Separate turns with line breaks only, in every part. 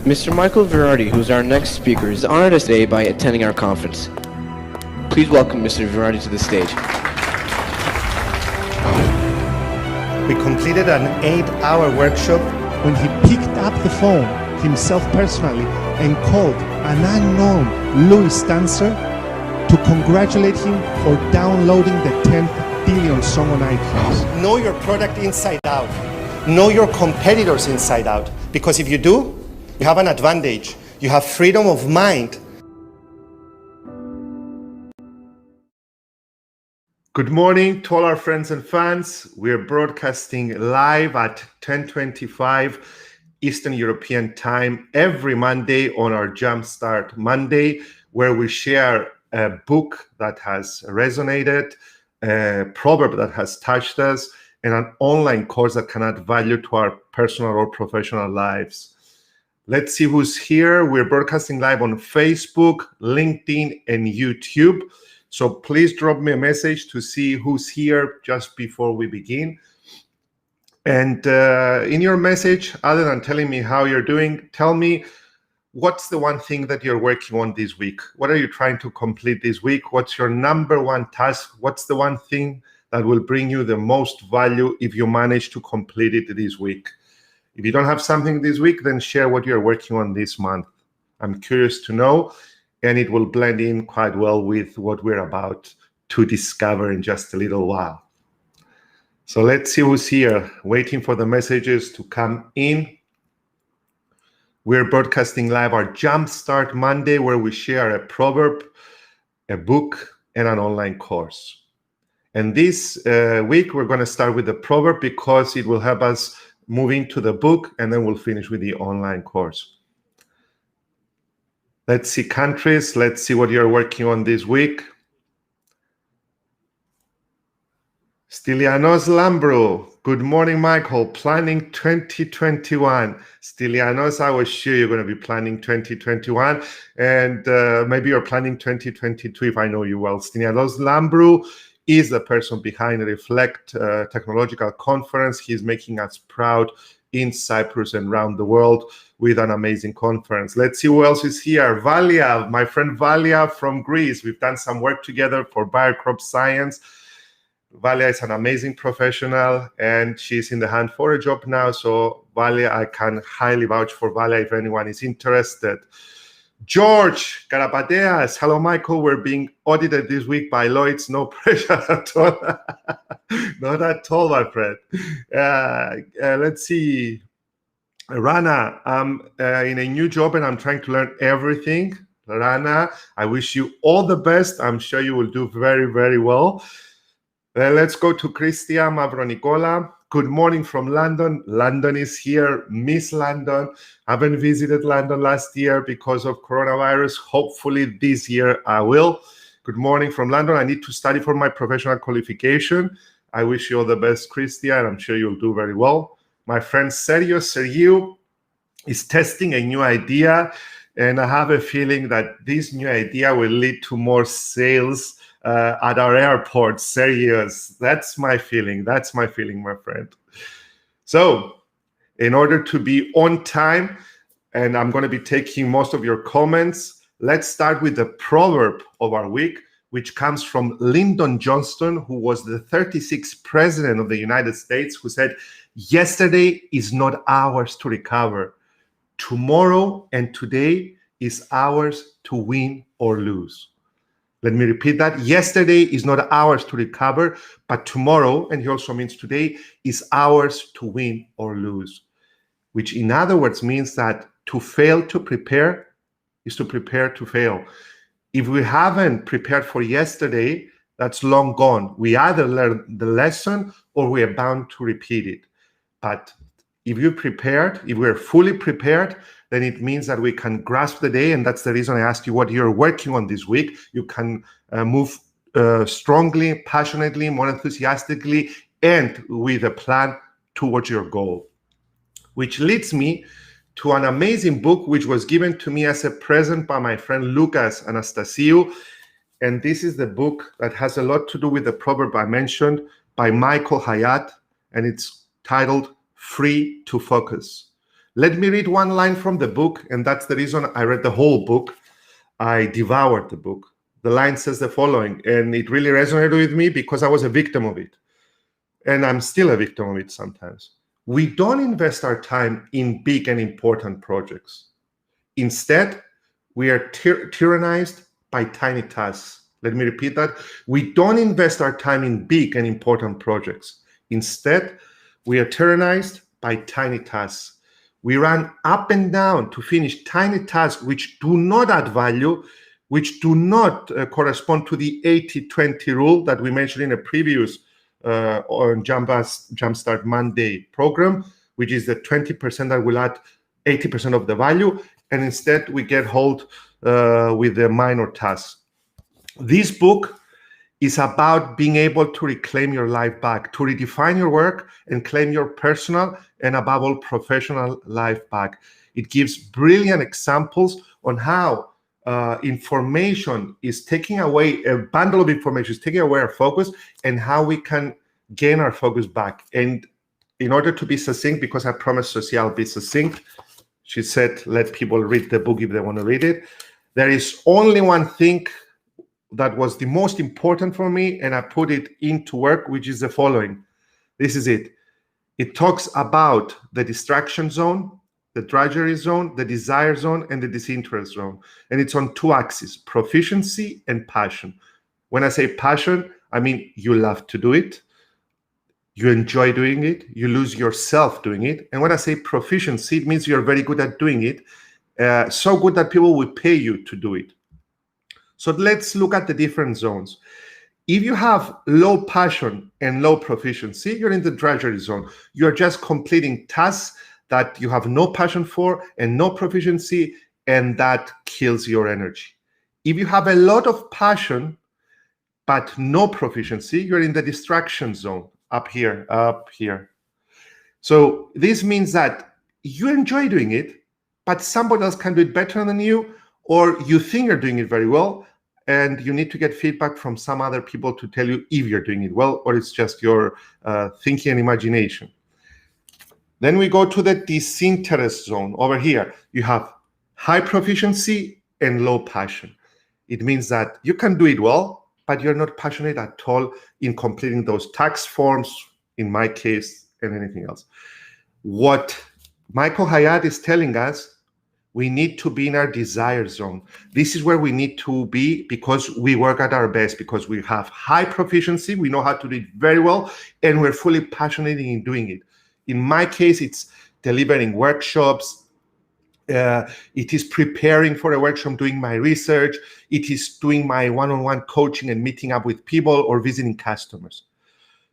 Mr. Michael Verardi, who's our next speaker, is honored us today by attending our conference. Please welcome Mr. Verardi to the stage.
We completed an 8-hour workshop
when he picked up the phone himself personally and called an unknown Louis dancer to congratulate him for downloading the 10th billion song on iTunes.
Know your product inside out. Know your competitors inside out. Because if you do, you have an advantage. You have freedom of mind.
Good morning to all our friends and fans. We're broadcasting live at 10:25 Eastern European Time every Monday on our Jumpstart Monday, where we share a book that has resonated, a proverb that has touched us, and an online course that can add value to our personal or professional lives. Let's see who's here. We're broadcasting live on Facebook, LinkedIn, and YouTube. So please drop me a message to see who's here just before we begin. And in your message, other than telling me how you're doing, tell me what's the one thing that you're working on this week? What are you trying to complete this week? What's your number one task? What's the one thing that will bring you the most value if you manage to complete it this week? If you don't have something this week, then share what you're working on this month. I'm curious to know, and it will blend in quite well with what we're about to discover in just a little while. So let's see who's here, waiting for the messages to come in. We're broadcasting live our Jumpstart Monday, where we share a proverb, a book, and an online course. And this week, we're going to start with the proverb because it will help us move into the book, and then we'll finish with the online course. Let's see countries. Let's see what you're working on this week. Stylianos Lambro. Good morning, Michael. Planning 2021. Stylianos, I was sure you're going to be planning 2021. And maybe you're planning 2022 if I know you well. Stylianos Lambro is the person behind Reflect Technological Conference. He's making us proud in Cyprus and around the world with an amazing conference. Let's see who else is here. Valia, my friend Valia from Greece. We've done some work together for Biocrop Science. Valia is an amazing professional and she's in the hunt for a job now. So Valia, I can highly vouch for Valia if anyone is interested. George Karapateas, hello Michael, we're being audited this week by Lloyd's, no pressure at all. Not at all, my friend. Let's see, Rana, I'm in a new job and I'm trying to learn everything. Rana, I wish you all the best. I'm sure you will do very, very well. Let's go to Christian Mavronicola. Good morning from London. London is here. Miss London. Haven't visited London last year because of coronavirus. Hopefully this year I will. Good morning from London. I need to study for my professional qualification. I wish you all the best, Christian. I'm sure you'll do very well. My friend Sergio is testing a new idea, and I have a feeling that this new idea will lead to more sales at our airport. Serious. That's my feeling. That's my feeling, my friend. So in order to be on time, and I'm going to be taking most of your comments, let's start with the proverb of our week, which comes from Lyndon Johnson, who was the 36th president of the United States, who said, "Yesterday is not ours to recover. Tomorrow and today is ours to win or lose." Let me repeat that. Yesterday is not ours to recover, but tomorrow, and he also means today, is ours to win or lose. Which in other words means that to fail to prepare is to prepare to fail. If we haven't prepared for yesterday, that's long gone. We either learn the lesson or we are bound to repeat it. But if you're prepared, if we're fully prepared, then it means that we can grasp the day. And that's the reason I asked you what you're working on this week. You can move strongly, passionately, more enthusiastically, and with a plan towards your goal. Which leads me to an amazing book which was given to me as a present by my friend Lucas Anastasiou. And this is the book that has a lot to do with the proverb I mentioned by Michael Hyatt, and it's titled Free to Focus. Let me read one line from the book, and that's the reason I read the whole book. I devoured the book. The line says the following, and it really resonated with me because I was a victim of it. And I'm still a victim of it sometimes. We don't invest our time in big and important projects. Instead, we are tyrannized by tiny tasks. Let me repeat that. We don't invest our time in big and important projects. Instead, we are tyrannized by tiny tasks. We run up and down to finish tiny tasks which do not add value, which do not correspond to the 80-20 rule that we mentioned in a previous on Jumpstart Monday program, which is the 20% that will add 80% of the value, and instead we get hold with the minor tasks. This book is about being able to reclaim your life back, to redefine your work and claim your personal and above all professional life back. It gives brilliant examples on how information is taking away, a bundle of information is taking away our focus, and how we can gain our focus back. And in order to be succinct, because I promised Sophia I'll be succinct, she said, let people read the book if they want to read it. There is only one thing that was the most important for me, and I put it into work, which is the following. This is it. It talks about the distraction zone, the drudgery zone, the desire zone, and the disinterest zone. And it's on two axes, proficiency and passion. When I say passion, I mean you love to do it, you enjoy doing it, you lose yourself doing it. And when I say proficiency, it means you're very good at doing it, so good that people will pay you to do it. So let's look at the different zones. If you have low passion and low proficiency, you're in the drudgery zone. You're just completing tasks that you have no passion for and no proficiency, and that kills your energy. If you have a lot of passion but no proficiency, you're in the distraction zone, up here. So this means that you enjoy doing it, but somebody else can do it better than you, or you think you're doing it very well, and you need to get feedback from some other people to tell you if you're doing it well, or it's just your thinking and imagination. Then we go to the disinterest zone. Over here, you have high proficiency and low passion. It means that you can do it well, but you're not passionate at all in completing those tax forms, in my case, and anything else. What Michael Hyatt is telling us, we need to be in our desire zone. This is where we need to be because we work at our best, because we have high proficiency, we know how to do it very well, and we're fully passionate in doing it. In my case, it's delivering workshops. It is preparing for a workshop, doing my research. It is doing my one-on-one coaching and meeting up with people or visiting customers.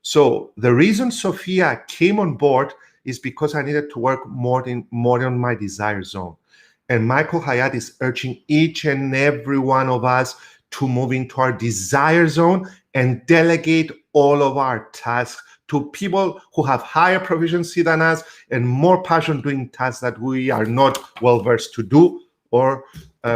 So the reason Sophia came on board is because I needed to work more on my desire zone. And Michael Hyatt is urging each and every one of us to move into our desire zone and delegate all of our tasks to people who have higher proficiency than us and more passion doing tasks that we are not well versed to do, or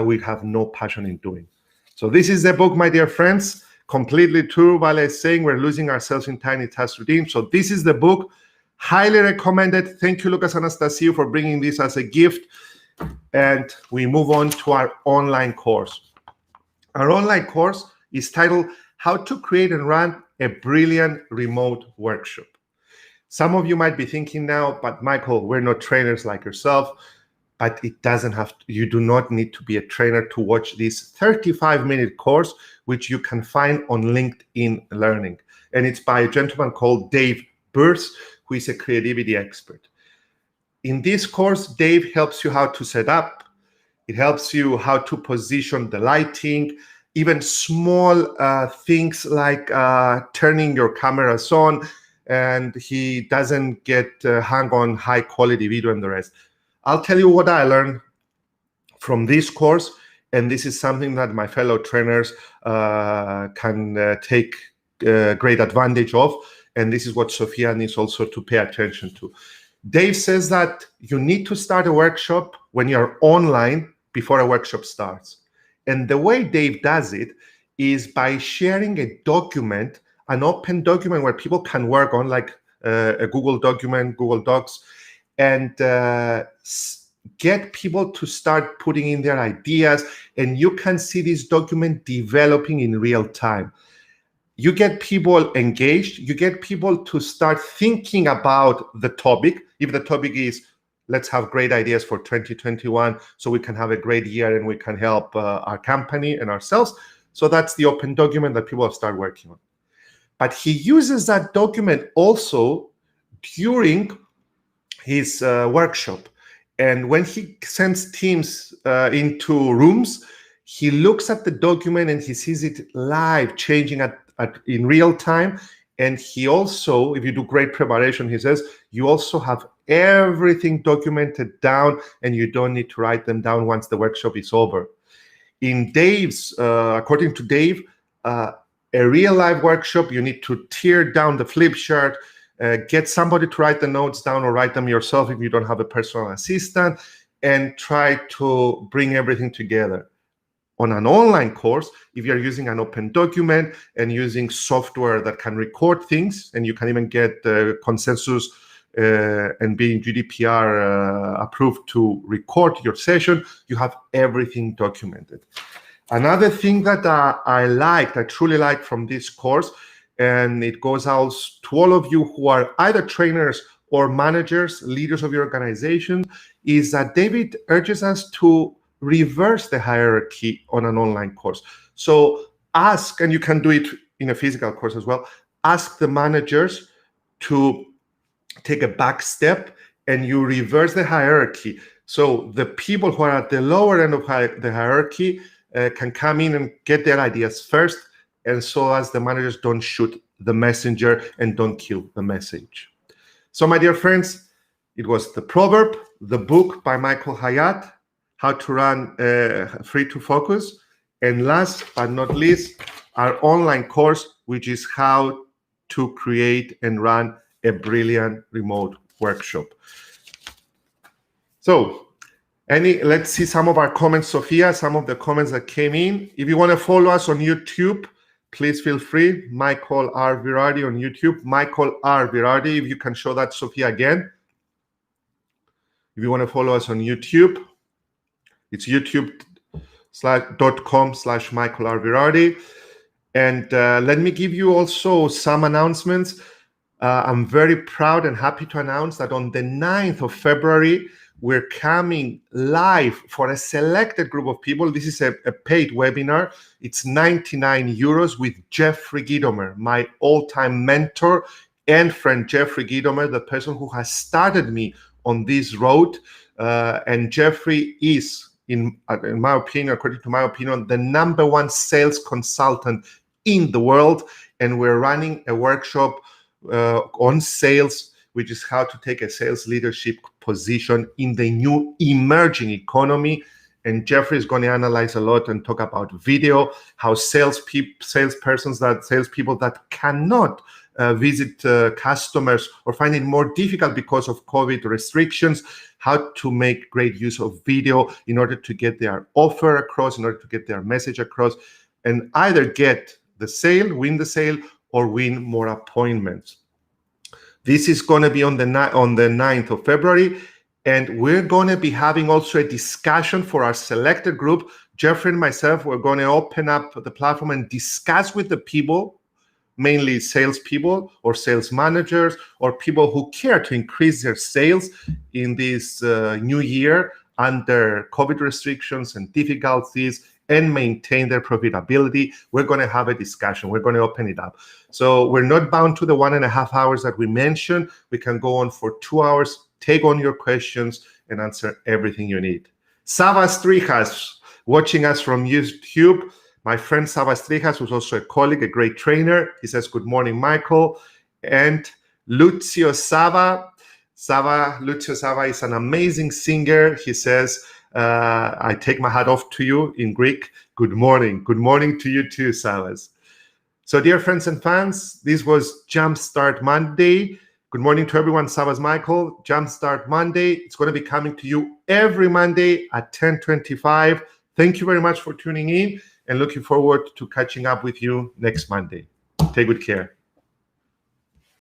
we have no passion in doing. So this is the book, my dear friends. Completely true. Vale is saying we're losing ourselves in tiny task routines. So this is the book. Highly recommended. Thank you, Lucas Anastasiou, for bringing this as a gift. And we move on to our online course. Our online course is titled How to Create and Run a Brilliant Remote Workshop. Some of you might be thinking now, but Michael, we're not trainers like yourself. But it doesn't have to, you do not need to be a trainer to watch this 35-minute course, which you can find on LinkedIn Learning. And it's by a gentleman called Dave Burse, who is a creativity expert. In this course, Dave helps you how to set up. It helps you how to position the lighting, even small things like turning your cameras on, and he doesn't get hung on high quality video and the rest. I'll tell you what I learned from this course, and this is something that my fellow trainers can take great advantage of, and this is what Sophia needs also to pay attention to. Dave says that you need to start a workshop when you're online before a workshop starts. And the way Dave does it is by sharing a document, an open document where people can work on, like a Google document, Google Docs, and get people to start putting in their ideas, and you can see this document developing in real time. You get people engaged, you get people to start thinking about the topic. If the topic is, let's have great ideas for 2021 so we can have a great year and we can help our company and ourselves. So that's the open document that people have started working on. But he uses that document also during his workshop. And when he sends teams into rooms, he looks at the document and he sees it live, changing in real time. And he also, if you do great preparation, he says, you also have everything documented down and you don't need to write them down once the workshop is over. In Dave's, according to Dave, a real live workshop, you need to tear down the flip chart, get somebody to write the notes down or write them yourself if you don't have a personal assistant, and try to bring everything together. On an online course, if you're using an open document and using software that can record things, and you can even get consensus and being GDPR approved to record your session, you have everything documented. Another thing that I truly liked from this course, and it goes out to all of you who are either trainers or managers, leaders of your organization, is that David urges us to reverse the hierarchy on an online course. So ask, and you can do it in a physical course as well, ask the managers to take a back step and you reverse the hierarchy. So the people who are at the lower end of the hierarchy can come in and get their ideas first, and so as the managers don't shoot the messenger and don't kill the message. So my dear friends, it was the proverb, the book by Michael Hyatt, How to Run Free to Focus, and last but not least, our online course, which is how to create and run a brilliant remote workshop. So let's see some of our comments, Sophia, some of the comments that came in. If you want to follow us on YouTube, please feel free. Michael R. Virardi on YouTube. Michael R. Virardi, if you can show that, Sophia, again. If you want to follow us on YouTube, it's youtube.com/Michael R. Virardi. And let me give you also some announcements. I'm very proud and happy to announce that on the 9th of February, we're coming live for a selected group of people. This is a paid webinar. It's 99 euros with Jeffrey Gidomer, my all-time mentor and friend. Jeffrey Gidomer, the person who has started me on this road. And Jeffrey is, in my opinion, according to my opinion, the #1 sales consultant in the world. And we're running a workshop on sales, which is how to take a sales leadership position in the new emerging economy. And Jeffrey is going to analyze a lot and talk about video, how salespeople that cannot visit customers or find it more difficult because of COVID restrictions, how to make great use of video in order to get their offer across, in order to get their message across, and either get the sale, win the sale, or win more appointments. This is going to be on the 9th of February, and we're going to be having also a discussion for our selected group. Jeffrey and myself, we're going to open up the platform and discuss with the people, mainly salespeople or sales managers or people who care to increase their sales in this new year under COVID restrictions and difficulties, and maintain their profitability. We're going to have a discussion. We're going to open it up. So we're not bound to the 1.5 hours that we mentioned. We can go on for 2 hours, take on your questions, and answer everything you need. Sava Strijas, watching us from YouTube. My friend Sava Strijas, who's also a colleague, a great trainer. He says, good morning, Michael. And Lucio Sava. Lucio Sava is an amazing singer. He says, I take my hat off to you in Greek. Good morning. Good morning to you too, Savas. So dear friends and fans, this was Jumpstart Monday. Good morning to everyone. Savas Michael, Jumpstart Monday. It's going to be coming to you every Monday at 10:25. Thank you very much for tuning in and looking forward to catching up with you next Monday. Take good care.